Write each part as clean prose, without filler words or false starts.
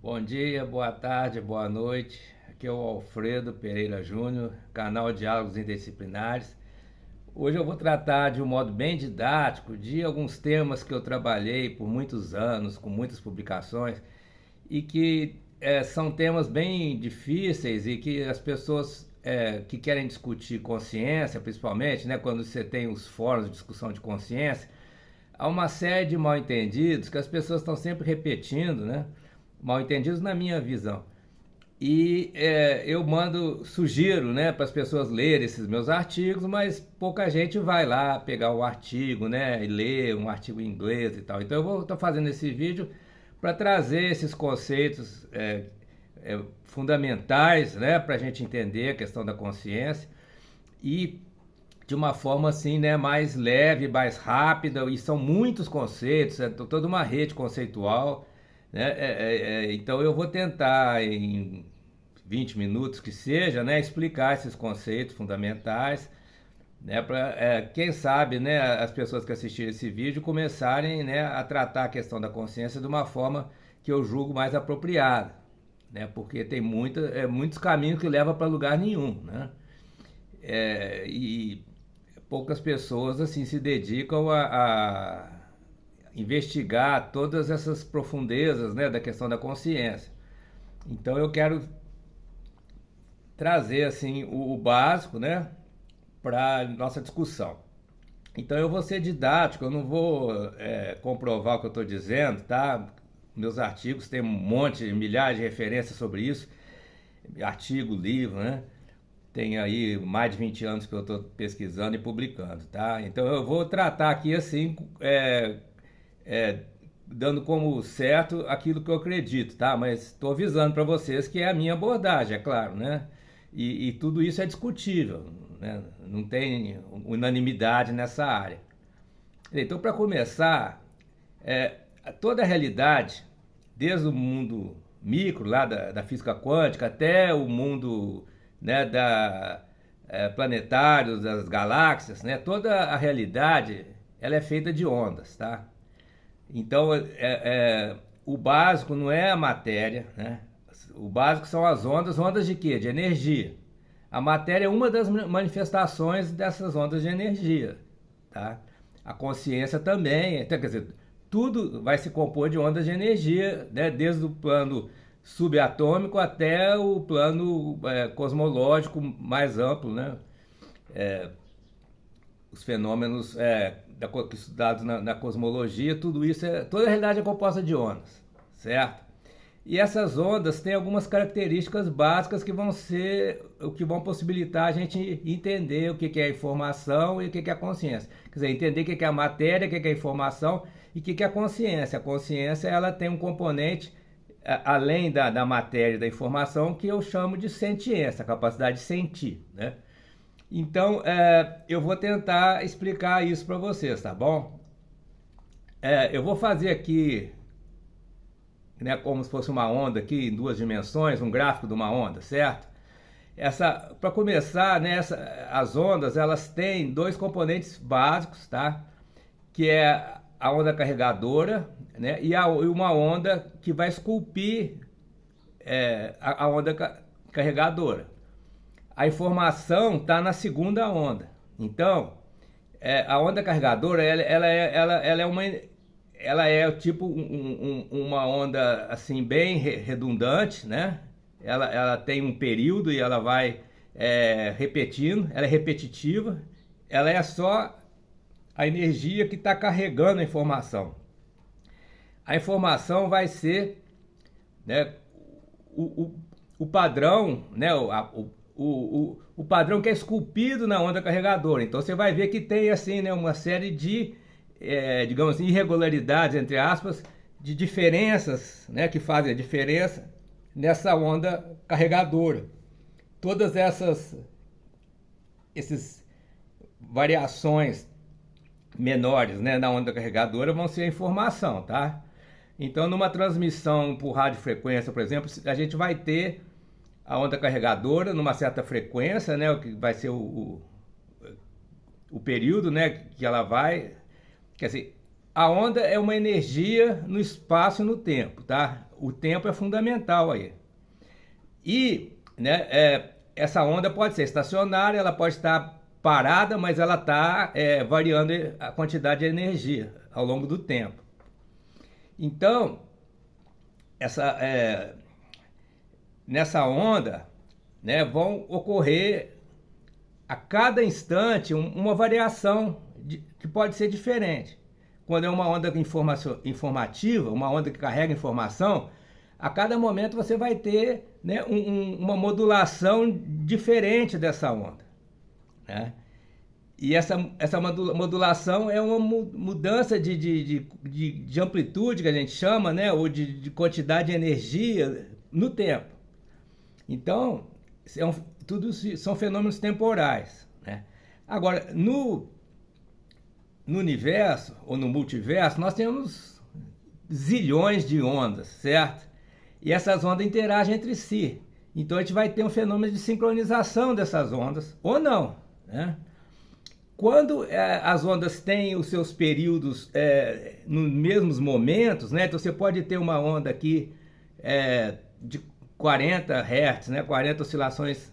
Bom dia, boa tarde, boa noite. Aqui é o Alfredo Pereira Júnior, canal Diálogos Interdisciplinares. Hoje eu vou tratar de um modo bem didático de alguns temas que eu trabalhei por muitos anos, com muitas publicações, e que são temas bem difíceis e que as pessoas que querem discutir consciência, principalmente, né, quando você tem os fóruns de discussão de consciência, há uma série de mal-entendidos que as pessoas estão sempre repetindo, né? Mal-entendidos na minha visão. E eu sugiro, né, para as pessoas lerem esses meus artigos, mas pouca gente vai lá pegar o artigo, né, e ler um artigo em inglês e tal. Então eu vou estar fazendo esse vídeo para trazer esses conceitos fundamentais, né, para a gente entender a questão da consciência e de uma forma assim, né, mais leve, mais rápida. E são muitos conceitos, é toda uma rede conceitual, né? Então eu vou tentar em 20 minutos que seja, né, explicar esses conceitos fundamentais, né, para quem sabe, né, as pessoas que assistirem esse vídeo começarem, né, a tratar a questão da consciência de uma forma que eu julgo mais apropriada, né, porque tem muitos caminhos que levam para lugar nenhum, né, e poucas pessoas assim se dedicam a investigar todas essas profundezas, né, da questão da consciência. Então eu quero trazer assim o básico, né, para nossa discussão. Então eu vou ser didático, eu não vou comprovar o que eu estou dizendo, tá? Meus artigos têm um monte, milhares de referências sobre isso, artigo, livro, né? Tem aí mais de 20 anos que eu estou pesquisando e publicando, tá? Então eu vou tratar aqui assim, é, dando como certo aquilo que eu acredito, tá? Mas estou avisando para vocês que é a minha abordagem, é claro, né? E tudo isso é discutível, né? Não tem unanimidade nessa área. Então, para começar, é, toda a realidade, desde o mundo micro, lá da física quântica, até o mundo, né, planetário, das galáxias, né, toda a realidade ela é feita de ondas, tá? Então, o básico não é a matéria, né? O básico são as ondas. Ondas de quê? De energia. A matéria é uma das manifestações dessas ondas de energia, tá? A consciência também, então, quer dizer, tudo vai se compor de ondas de energia, né? Desde o plano subatômico até o plano cosmológico mais amplo, né? Os fenômenos estudados na cosmologia, tudo isso, toda a realidade é composta de ondas, certo? E essas ondas têm algumas características básicas que vão ser o que vão possibilitar a gente entender o que é a informação e o que é a consciência. Quer dizer, entender o que é a matéria, o que é a informação e o que é a consciência. A consciência ela tem um componente, além da matéria e da informação, que eu chamo de sentiência, a capacidade de sentir, né? Então, eu vou tentar explicar isso para vocês, tá bom? Eu vou fazer aqui, né, como se fosse uma onda aqui em duas dimensões, um gráfico de uma onda, certo? Para começar, né, as ondas elas têm dois componentes básicos, tá? Que é a onda carregadora, né, e uma onda que vai esculpir a onda carregadora. A informação está na segunda onda. Então, a onda carregadora ela é tipo uma onda assim bem redundante, né? Ela tem um período e ela vai repetindo, ela é repetitiva, ela é só a energia que está carregando a informação. A informação vai ser, né, o, o, o padrão, né, o padrão que é esculpido na onda carregadora. Então você vai ver que tem assim, né, uma série de, digamos assim, irregularidades, entre aspas, de diferenças, né, que fazem a diferença nessa onda carregadora. Todas essas variações menores, né, na onda carregadora vão ser a informação, tá? Então, numa transmissão por radiofrequência, por exemplo, a gente vai ter a onda carregadora numa certa frequência, né, o que vai ser o período, né, que ela vai. Quer dizer, a onda é uma energia no espaço e no tempo, tá? o tempo é fundamental aí. E, né, essa onda pode ser estacionária, ela pode estar parada, mas ela está variando a quantidade de energia ao longo do tempo. Então, nessa onda, né, vão ocorrer a cada instante uma variação que pode ser diferente. Quando é uma onda informativa, uma onda que carrega informação, a cada momento você vai ter, né, uma modulação diferente dessa onda, né? E essa modulação é uma mudança de amplitude, que a gente chama, né, ou de quantidade de energia no tempo. Então, tudo são fenômenos temporais, né? Agora, no universo, ou no multiverso, nós temos zilhões de ondas, certo? E essas ondas interagem entre si. Então a gente vai ter um fenômeno de sincronização dessas ondas, ou não, né? Quando as ondas têm os seus períodos nos mesmos momentos, né? Então você pode ter uma onda aqui de 40 Hz, né? 40 oscilações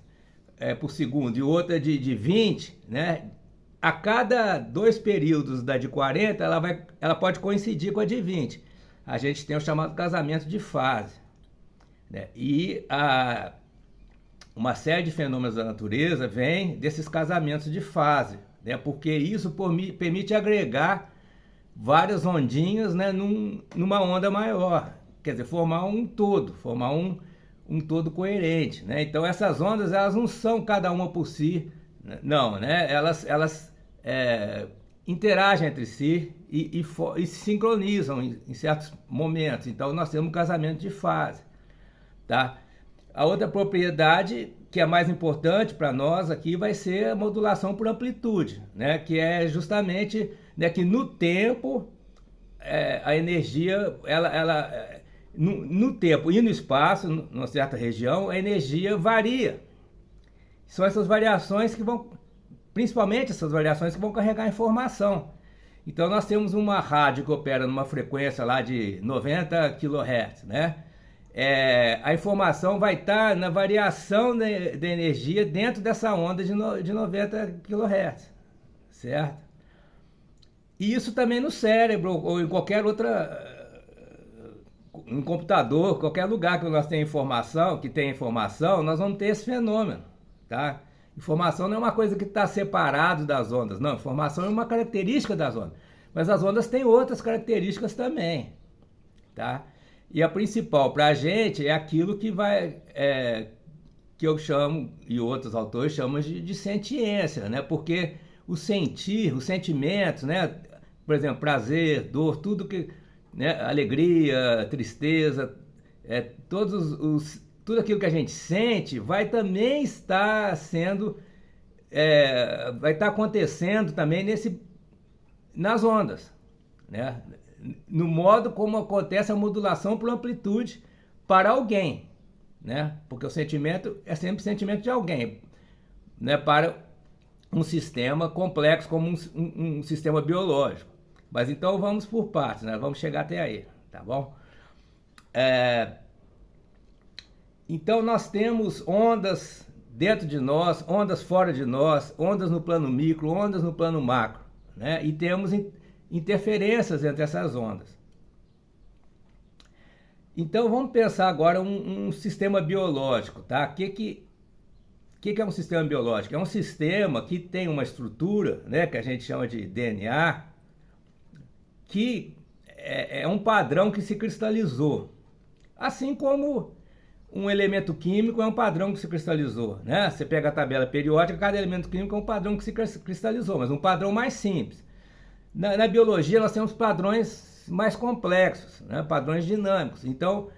por segundo, e outra de 20, né? A cada 2 períodos da de 40, ela pode coincidir com a de 20. A gente tem o chamado casamento de fase, né? E uma série de fenômenos da natureza vem desses casamentos de fase, né? Porque isso permite agregar várias ondinhas, né, numa onda maior. Quer dizer, formar um todo, formar um todo coerente, né? Então essas ondas, elas não são cada uma por si, não, né? Elas interagem entre si e se sincronizam em certos momentos. Então nós temos um casamento de fase, tá? A outra propriedade que é mais importante para nós aqui vai ser a modulação por amplitude, né? Que é justamente, né, que no tempo a energia, no tempo e no espaço, numa certa região, a energia varia. São essas variações que vão, principalmente essas variações que vão carregar informação. Então nós temos uma rádio que opera numa frequência lá de 90 kHz, né? A informação vai estar na variação da energia dentro dessa onda de 90 kHz, certo? E isso também no cérebro ou em qualquer outra, um computador, qualquer lugar que nós tenhamos informação, nós vamos ter esse fenômeno, tá? Informação não é uma coisa que está separado das ondas, não. Informação é uma característica das ondas, mas as ondas têm outras características também, tá? E a principal para a gente é aquilo que que eu chamo, e outros autores chamam de sentiência, né? Porque o sentir, os sentimentos, né? Por exemplo, prazer, dor, tudo que, né? Alegria, tristeza, tudo aquilo que a gente sente vai também estar sendo, vai estar acontecendo também nas ondas, né? No modo como acontece a modulação por amplitude para alguém, né? Porque o sentimento é sempre sentimento de alguém, né? Para um sistema complexo como um sistema biológico. Mas então vamos por partes, né? Vamos chegar até aí, tá bom? Então nós temos ondas dentro de nós, ondas fora de nós, ondas no plano micro, ondas no plano macro, né? E temos interferências entre essas ondas. Então vamos pensar agora um sistema biológico, tá? O que é um sistema biológico? É um sistema que tem uma estrutura, né, que a gente chama de DNA, que é um padrão que se cristalizou. Assim como um elemento químico é um padrão que se cristalizou, né? Você pega a tabela periódica, cada elemento químico é um padrão que se cristalizou, mas um padrão mais simples. Na biologia nós temos padrões mais complexos, né? Padrões dinâmicos. Então,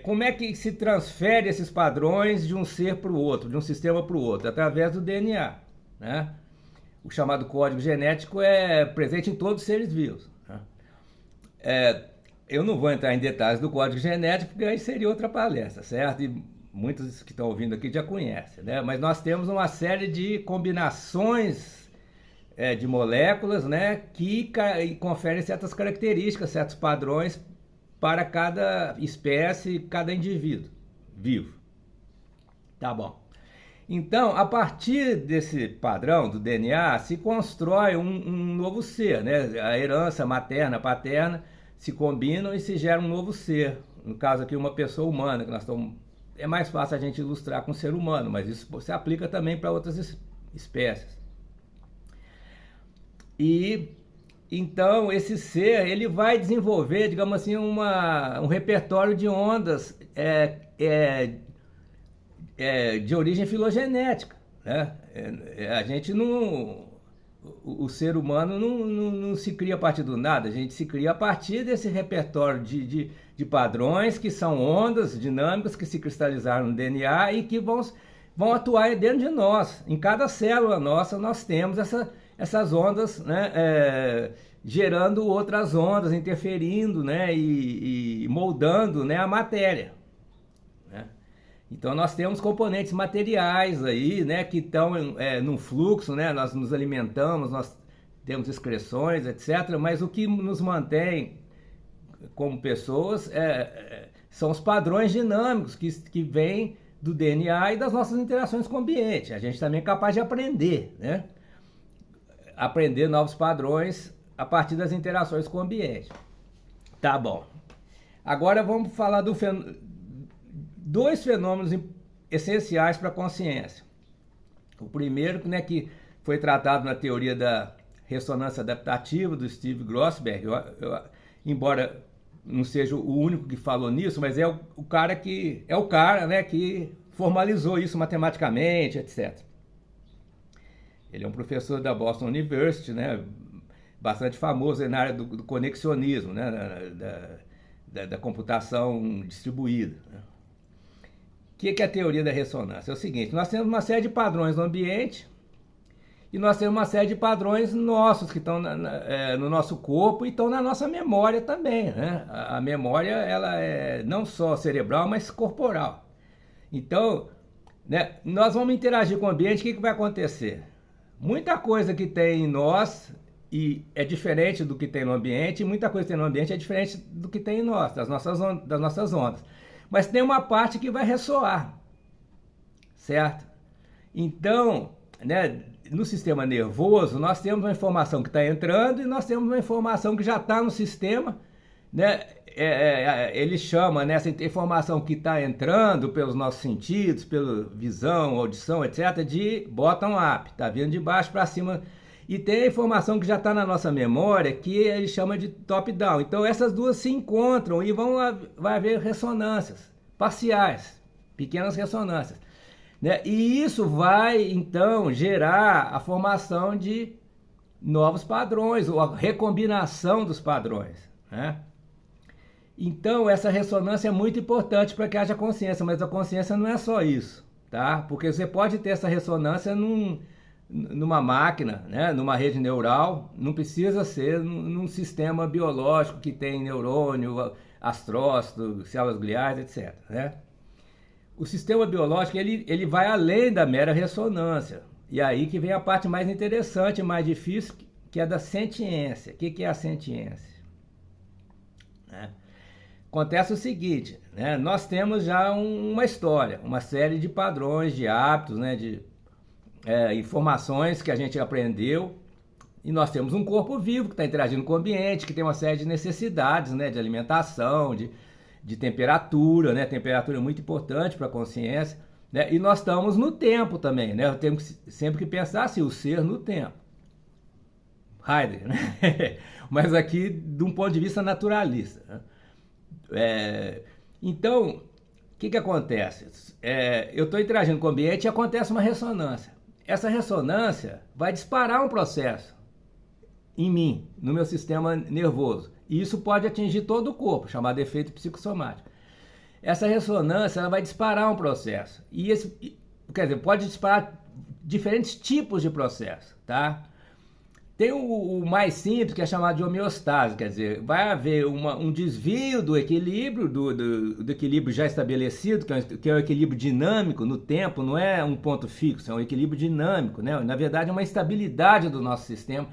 como é que se transfere esses padrões de um ser para o outro, de um sistema para o outro? Através do DNA, né? O chamado código genético é presente em todos os seres vivos, né? Eu não vou entrar em detalhes do código genético, porque aí seria outra palestra, certo? E muitos que estão ouvindo aqui já conhecem, né? Mas nós temos uma série de combinações de moléculas, né, que conferem certas características, certos padrões para cada espécie, cada indivíduo vivo. Tá bom. Então, a partir desse padrão do DNA, se constrói um novo ser, né? A herança materna, paterna se combinam e se gera um novo ser. No caso aqui, uma pessoa humana, que nós estamos... É mais fácil a gente ilustrar com o ser humano, mas isso se aplica também para outras espécies. E então esse ser, ele vai desenvolver, digamos assim, um repertório de ondas de origem filogenética, né? A gente não... O ser humano não se cria a partir do nada, a gente se cria a partir desse repertório de padrões que são ondas dinâmicas que se cristalizaram no DNA e que vão atuar dentro de nós. Em cada célula nossa nós temos essas ondas, né, gerando outras ondas, interferindo, né, e moldando, né, a matéria. Né? Então nós temos componentes materiais aí, né, que estão num fluxo, né, nós nos alimentamos, nós temos excreções, etc. Mas o que nos mantém como pessoas são os padrões dinâmicos que vêm do DNA e das nossas interações com o ambiente. A gente também é capaz de aprender, né? Aprender novos padrões a partir das interações com o ambiente. Tá bom. Agora vamos falar dois fenômenos essenciais para a consciência. O primeiro, né, que foi tratado na teoria da ressonância adaptativa do Steve Grossberg, embora não seja o único que falou nisso, mas é o cara né, que formalizou isso matematicamente, etc. Ele é um professor da Boston University, né, bastante famoso na área do conexionismo, né, da computação distribuída. Né. O que é a teoria da ressonância? É o seguinte, nós temos uma série de padrões no ambiente e nós temos uma série de padrões nossos que estão no nosso corpo e estão na nossa memória também. Né? A memória ela é não só cerebral, mas corporal. Então, né, nós vamos interagir com o ambiente, o que vai acontecer? Muita coisa que tem em nós e é diferente do que tem no ambiente, e muita coisa que tem no ambiente é diferente do que tem em nós, das nossas ondas. Mas tem uma parte que vai ressoar, certo? Então, né, no sistema nervoso, nós temos uma informação que está entrando e nós temos uma informação que já está no sistema, né? Ele chama, né, essa informação que está entrando pelos nossos sentidos, pela visão, audição, etc., de bottom-up, está vindo de baixo para cima. E tem a informação que já está na nossa memória, que ele chama de top-down. Então essas duas se encontram e vai haver ressonâncias parciais, pequenas ressonâncias. Né? E isso vai, então, gerar a formação de novos padrões, ou a recombinação dos padrões. Né? Então essa ressonância é muito importante para que haja consciência, mas a consciência não é só isso, tá? Porque você pode ter essa ressonância numa máquina, né, numa rede neural, não precisa ser num sistema biológico que tem neurônio, astrócito, células gliais, etc. Né? O sistema biológico ele vai além da mera ressonância. E aí que vem a parte mais interessante, mais difícil, que é da sentiência. O que é a sentiência? Né? Acontece o seguinte, né, nós temos já uma história, uma série de padrões, de hábitos, né, de informações que a gente aprendeu, e nós temos um corpo vivo que está interagindo com o ambiente, que tem uma série de necessidades, né, de alimentação, de temperatura, né, temperatura é muito importante para a consciência, né, e nós estamos no tempo também, né, temos sempre que pensar assim, o ser no tempo. Heidegger, né? Mas aqui de um ponto de vista naturalista. Né? Então, o que acontece? Eu estou interagindo com o ambiente e acontece uma ressonância. Essa ressonância vai disparar um processo em mim, no meu sistema nervoso. E isso pode atingir todo o corpo, chamado efeito psicossomático. Essa ressonância ela vai disparar um processo. Quer dizer, pode disparar diferentes tipos de processo, tá? Tem o mais simples, que é chamado de homeostase, quer dizer, vai haver um desvio do equilíbrio, do equilíbrio já estabelecido, que é o equilíbrio dinâmico no tempo, não é um ponto fixo, é um equilíbrio dinâmico, né? Na verdade é uma estabilidade do nosso sistema,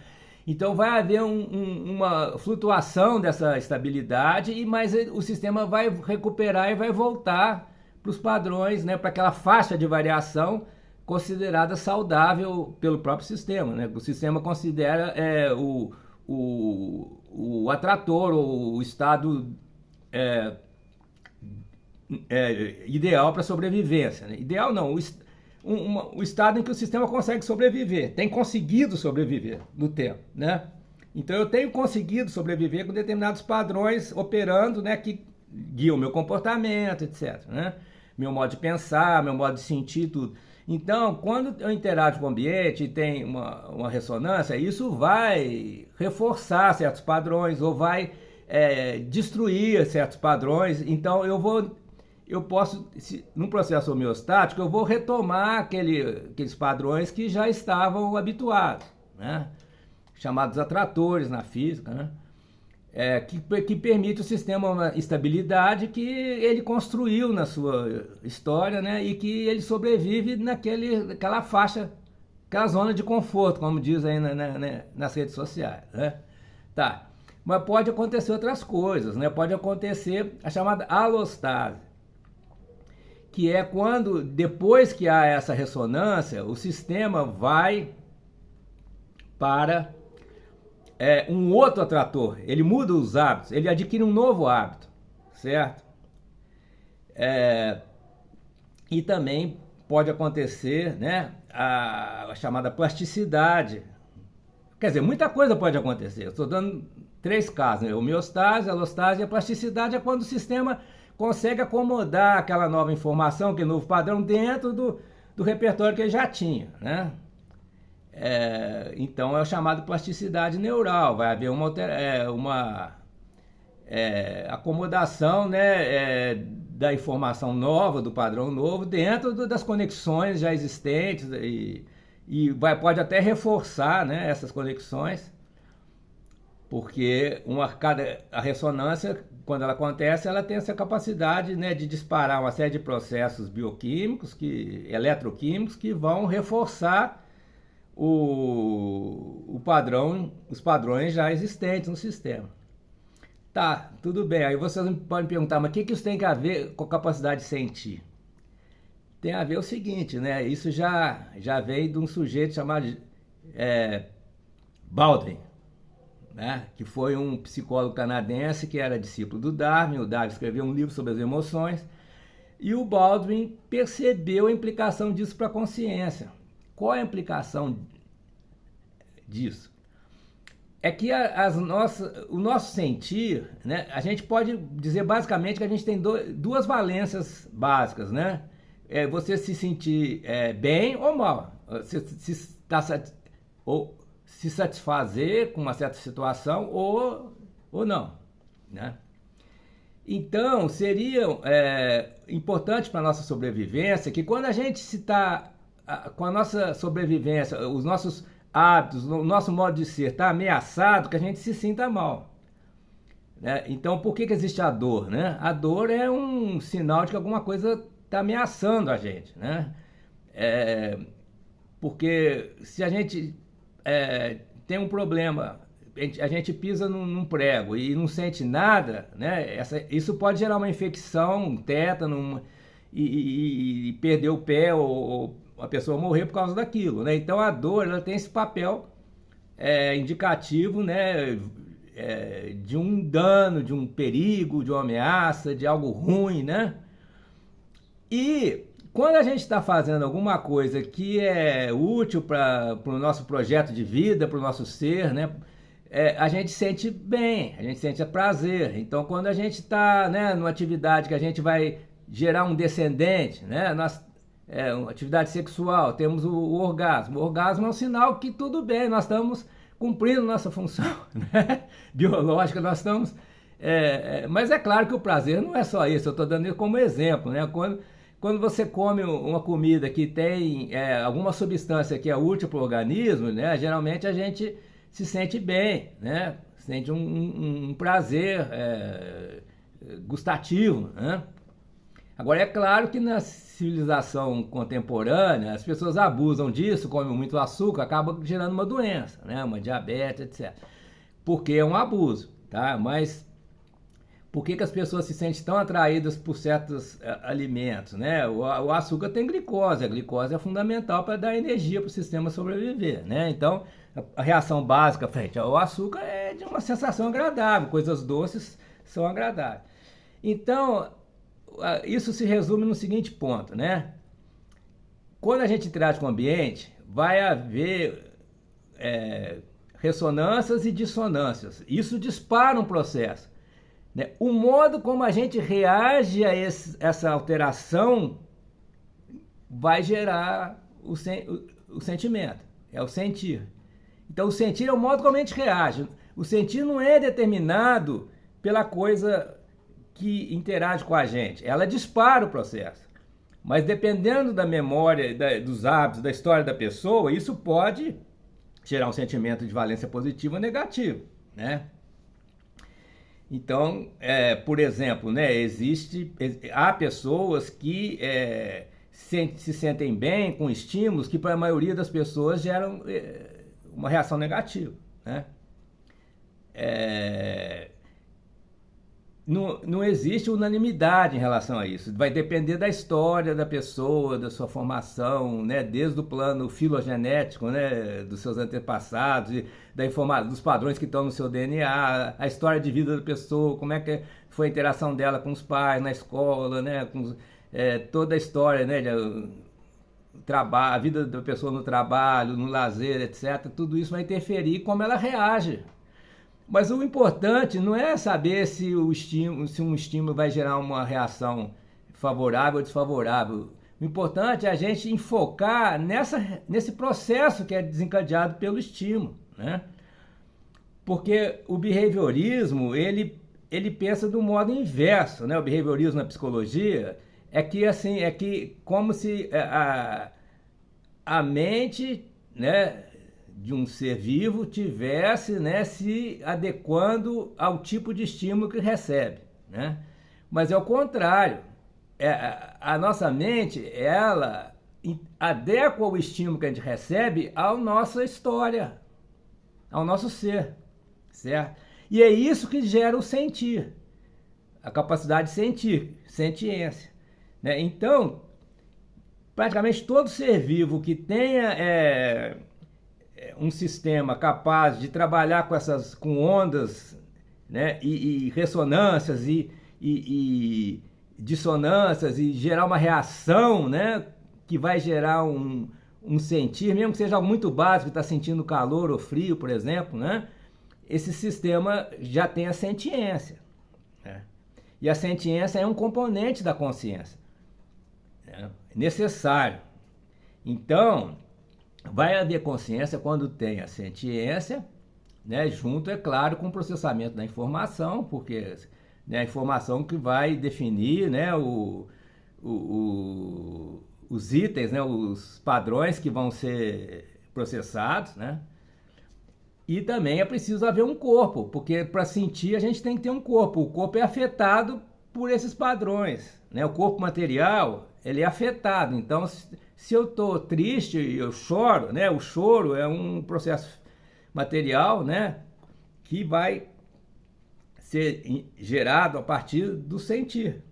Então vai haver uma flutuação dessa estabilidade, mas o sistema vai recuperar e vai voltar para os padrões, né, para aquela faixa de variação considerada saudável pelo próprio sistema. Né? O sistema considera o atrator, ou o estado ideal para sobrevivência. Né? Ideal não, o estado em que o sistema consegue sobreviver, tem conseguido sobreviver no tempo, né? Então eu tenho conseguido sobreviver com determinados padrões operando, né, que guiam o meu comportamento, etc, né? Meu modo de pensar, meu modo de sentir, tudo. Então, quando eu interajo com o ambiente e tem uma ressonância, isso vai reforçar certos padrões ou vai destruir certos padrões. Então eu posso, num processo homeostático, eu vou retomar aqueles padrões que já estavam habituados, né? Chamados atratores na física, né? Que permite o sistema uma estabilidade que ele construiu na sua história, né? E que ele sobrevive naquela faixa, aquela zona de conforto, como diz aí nas redes sociais, né? Tá. Mas pode acontecer outras coisas, né? Pode acontecer a chamada alostase, que é quando, depois que há essa ressonância, o sistema vai para um outro atrator, ele muda os hábitos, ele adquire um novo hábito, certo? E também pode acontecer, né, a chamada plasticidade. Quer dizer, muita coisa pode acontecer. Estou dando 3 casos, né? Homeostase, alostase e a plasticidade é quando o sistema consegue acomodar aquela nova informação, aquele novo padrão dentro do repertório que ele já tinha, né? Então é o chamado plasticidade neural, vai haver uma acomodação, né, da informação nova, do padrão novo, dentro das conexões já existentes e pode até reforçar, né, essas conexões, porque a ressonância, quando ela acontece, ela tem essa capacidade, né, de disparar uma série de processos bioquímicos, eletroquímicos, que vão reforçar os padrões já existentes no sistema. Tá, tudo bem. Aí vocês podem me perguntar, mas o que isso tem a ver com a capacidade de sentir? Tem a ver o seguinte, né? Isso já veio de um sujeito chamado Baldwin, né? Que foi um psicólogo canadense que era discípulo do Darwin. O Darwin escreveu um livro sobre as emoções e o Baldwin percebeu a implicação disso para a consciência. Qual é a implicação disso? É que o nosso sentir, né, a gente pode dizer basicamente que a gente tem duas valências básicas, né? Você se sentir bem ou mal, ou se satisfazer com uma certa situação ou não, né? Então, seria importante para a nossa sobrevivência que quando a gente com a nossa sobrevivência, os nossos hábitos, o nosso modo de ser está ameaçado, que a gente se sinta mal, né? Então, por que existe a dor, né? A dor é um sinal de que alguma coisa está ameaçando a gente, né? Porque se a gente tem um problema, a gente pisa num prego e não sente nada, né? Isso pode gerar uma infecção, um tétano, e perder o pé ou a pessoa morrer por causa daquilo, né? Então a dor, ela tem esse papel indicativo, né? De um dano, de um perigo, de uma ameaça, de algo ruim, né? E quando a gente está fazendo alguma coisa que é útil para o nosso projeto de vida, para o nosso ser, né? A gente sente bem, a gente sente prazer. Então quando a gente está, né, numa atividade que a gente vai gerar um descendente, né? Uma atividade sexual, temos o orgasmo. O orgasmo é um sinal que tudo bem, nós estamos cumprindo nossa função, né, biológica, nós estamos... mas é claro que o prazer não é só isso, eu estou dando isso como exemplo, né? Quando você come uma comida que tem alguma substância que é útil para o organismo, né, geralmente a gente se sente bem, né? Sente um prazer gustativo, né? Agora, é claro que na civilização contemporânea, as pessoas abusam disso, comem muito açúcar, acaba gerando uma doença, né? Uma diabetes, etc. Porque é um abuso, tá? Mas por que as pessoas se sentem tão atraídas por certos alimentos, né? O açúcar tem glicose, a glicose é fundamental para dar energia para o sistema sobreviver, né? Então, a reação básica frente ao açúcar é de uma sensação agradável, coisas doces são agradáveis. Então, isso se resume no seguinte ponto, né? Quando a gente interage com o ambiente, vai haver ressonâncias e dissonâncias. Isso dispara um processo. Né? O modo como a gente reage a essa alteração vai gerar o sentimento, é o sentir. Então, o sentir é o modo como a gente reage. O sentir não é determinado pela coisa que interage com a gente. Ela dispara o processo. Mas dependendo da memória, dos hábitos, da história da pessoa, isso pode gerar um sentimento de valência positiva ou negativo, né? Então, por exemplo, né, há pessoas que se sentem bem com estímulos que para a maioria das pessoas geram uma reação negativa, né? Não existe unanimidade em relação a isso. Vai depender da história da pessoa, da sua formação, né? Desde o plano filogenético, né? Dos seus antepassados, dos padrões que estão no seu DNA, a história de vida da pessoa, como é que foi a interação dela com os pais, na escola, né? Toda a história, né? A vida da pessoa no trabalho, no lazer, etc. Tudo isso vai interferir como ela reage. Mas o importante não é saber se um estímulo vai gerar uma reação favorável ou desfavorável. O importante é a gente enfocar nesse processo que é desencadeado pelo estímulo, né? Porque o behaviorismo, ele pensa do modo inverso, né? O behaviorismo na psicologia é que como se a mente, né, de um ser vivo tivesse, né, se adequando ao tipo de estímulo que recebe, né? Mas é o contrário. A nossa mente, ela adequa o estímulo que a gente recebe à nossa história, ao nosso ser, certo? E é isso que gera o sentir, a capacidade de sentir, sentiência, né? Então, praticamente todo ser vivo que tenha um sistema capaz de trabalhar com ondas, né, e ressonâncias e dissonâncias e gerar uma reação, né, que vai gerar um sentir, mesmo que seja algo muito básico, está sentindo calor ou frio, por exemplo, né, esse sistema já tem a sentiência, né? E a sentiência é um componente da consciência, né, necessário. Então, vai haver consciência quando tem a sentiência, né, junto, é claro, com o processamento da informação, porque, né, a informação que vai definir, né, os itens, né, os padrões que vão ser processados, né? E também é preciso haver um corpo, porque para sentir a gente tem que ter um corpo. O corpo é afetado por esses padrões, né? O corpo material, ele é afetado. Então, se eu estou triste, eu choro, né? O choro é um processo material, né, que vai ser gerado a partir do sentir.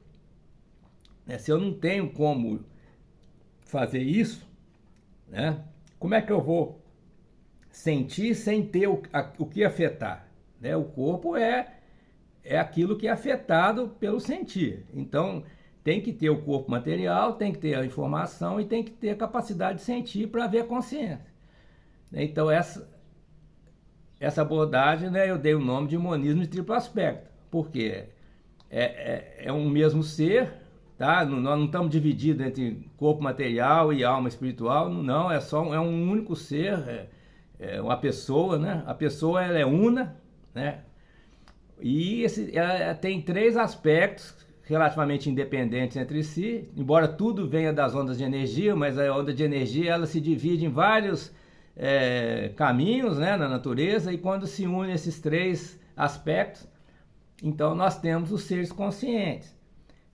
Se eu não tenho como fazer isso, né, como é que eu vou sentir sem ter o que afetar? Né? O corpo é aquilo que é afetado pelo sentir. Então, tem que ter o corpo material, tem que ter a informação e tem que ter a capacidade de sentir para haver consciência. Então, essa abordagem, né, eu dei o nome de monismo de triplo aspecto, porque é um mesmo ser, tá? Nós não estamos divididos entre corpo material e alma espiritual, não, é um único ser, uma pessoa, né? A pessoa, ela é una, né? E ela tem três aspectos relativamente independentes entre si, embora tudo venha das ondas de energia, mas a onda de energia ela se divide em vários caminhos, né, na natureza, e quando se unem esses três aspectos, então nós temos os seres conscientes.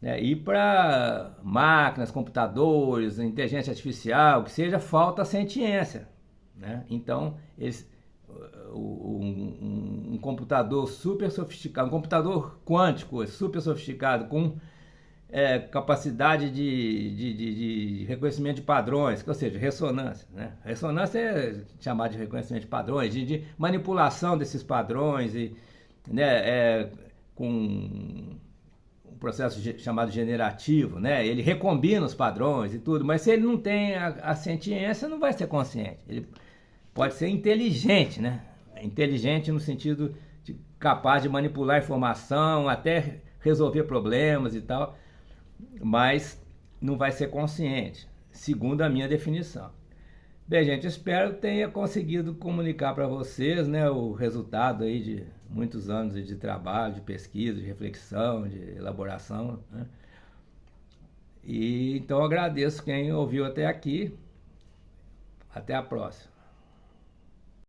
né? E para máquinas, computadores, inteligência artificial, que seja, falta sentiência, né? Então, um computador super sofisticado, um computador quântico super sofisticado, com capacidade de reconhecimento de padrões, ou seja, ressonância, né? Ressonância é chamado de reconhecimento de padrões, de manipulação desses padrões, né, com um processo chamado generativo, né? Ele recombina os padrões e tudo, mas se ele não tem a sentiência, não vai ser consciente. Ele pode ser inteligente, né? Inteligente no sentido de capaz de manipular informação, até resolver problemas e tal, mas não vai ser consciente, segundo a minha definição. Bem, gente, espero que tenha conseguido comunicar para vocês, né, o resultado aí de muitos anos de trabalho, de pesquisa, de reflexão, de elaboração, né? E então agradeço quem ouviu até aqui. Até a próxima.